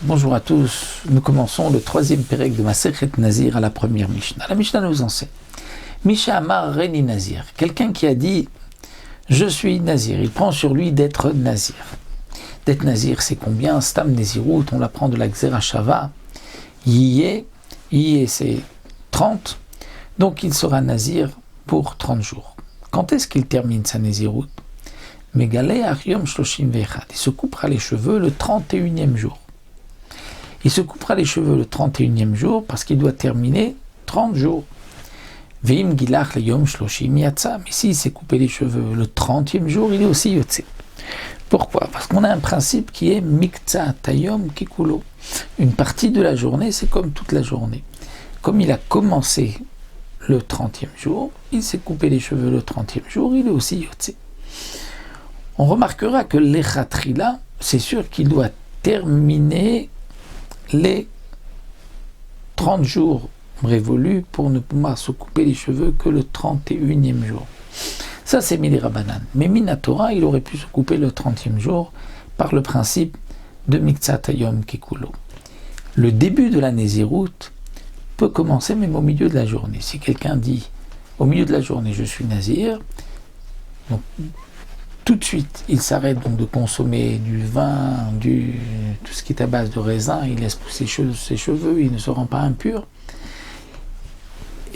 Bonjour à tous, nous commençons le troisième pérec de Masechet Nazir à la première Mishnah. La Mishnah nous enseigne Misha Amar Reni Nazir, quelqu'un qui a dit je suis Nazir, il prend sur lui d'être Nazir. D'être Nazir, c'est combien? Stam Nezirut, on l'apprend de la Xera Shava. Yiyeh c'est 30, donc il sera Nazir pour 30 jours. Quand est-ce qu'il termine sa Nezirut? Megaleh Ariom Shloshim Vechad, il se coupera les cheveux le 31e jour. Il se coupera les cheveux le 31e jour parce qu'il doit terminer 30 jours. Veim Gilach Leyom Shloshim Yatsa, mais s'il s'est coupé les cheveux le 30e jour, il est aussi Yotse. Pourquoi? Parce qu'on a un principe qui est Mikta Tayom Kikulo. Une partie de la journée, c'est comme toute la journée. Comme il a commencé le 30e jour, il s'est coupé les cheveux le 30e jour, il est aussi Yotse. On remarquera que l'Echatrila, c'est sûr qu'il doit terminer les 30 jours révolus pour ne pouvoir se couper les cheveux que le 31e jour. Ça, c'est Mili Rabanan. Mais Minatora, il aurait pu se couper le 30e jour par le principe de Miktsat Hayom Kikulo. Le début de la Nézirut peut commencer même au milieu de la journée. Si quelqu'un dit au milieu de la journée, je suis Nazir, donc tout de suite, il s'arrête donc de consommer du vin, tout ce qui est à base de raisin, il laisse pousser ses cheveux, il ne se rend pas impur.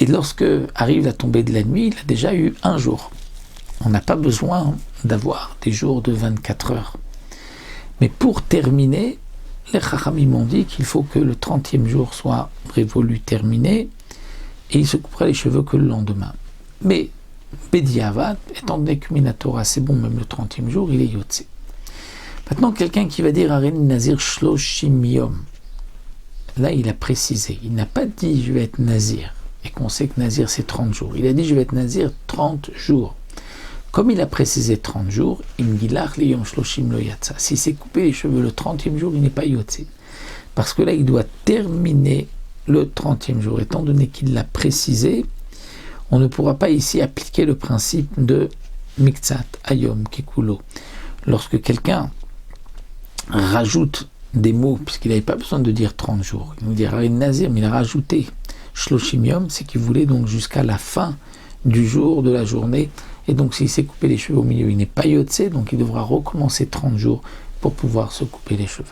Et lorsque arrive la tombée de la nuit, il a déjà eu un jour. On n'a pas besoin d'avoir des jours de 24 heures. Mais pour terminer, les Chachamim m'ont dit qu'il faut que le 30e jour soit révolu, terminé, et il se coupera les cheveux que le lendemain. Mais Bediavad, étant donné que Minatora, c'est bon, même le 30e jour, il est Yotse. Maintenant, quelqu'un qui va dire Areni Nazir Shloshim Yom, là, il a précisé, il n'a pas dit je vais être Nazir, et qu'on sait que Nazir c'est 30 jours. Il a dit je vais être Nazir 30 jours. Comme il a précisé 30 jours, Imgilach Liyom Shloshim Lo Yatsa. S'il s'est coupé les cheveux le 30e jour, il n'est pas Yotse. Parce que là, il doit terminer le 30e jour. Étant donné qu'il l'a précisé, on ne pourra pas ici appliquer le principe de Miktsat Hayom Kikulo. Lorsque quelqu'un rajoute des mots, puisqu'il n'avait pas besoin de dire 30 jours, il nous dit Nazir, mais il a rajouté Shloshim Yom, c'est qu'il voulait donc jusqu'à la fin du jour, de la journée, et donc s'il s'est coupé les cheveux au milieu, il n'est pas Yotse, donc il devra recommencer 30 jours pour pouvoir se couper les cheveux.